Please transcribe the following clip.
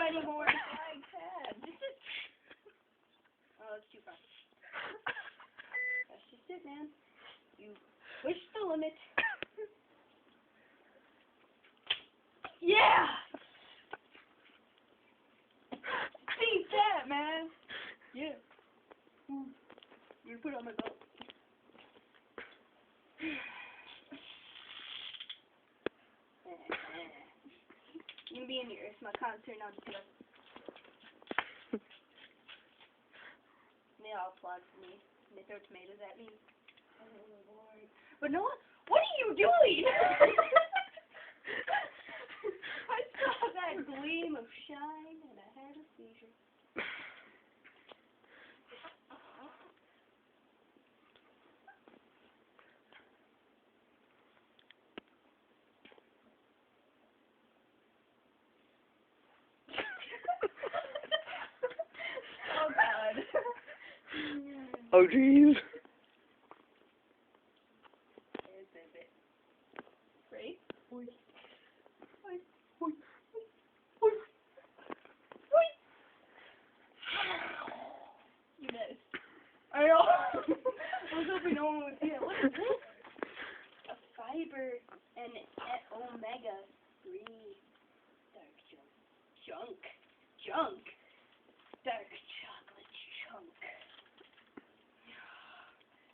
anymore. I can't. Oh, it's too far. That's just it, man. You push the limit. Yeah! Beat that, man. Yeah. I'm gonna put it on my belt. You can be in here. It's my concert now. Just like. They all applaud for me. And they throw tomatoes at me. Oh, Lord. But no one. What are you doing? I saw that gleam of shine and I had a seizure. Oh, God. Oh, jeez. There's a bit. Ready?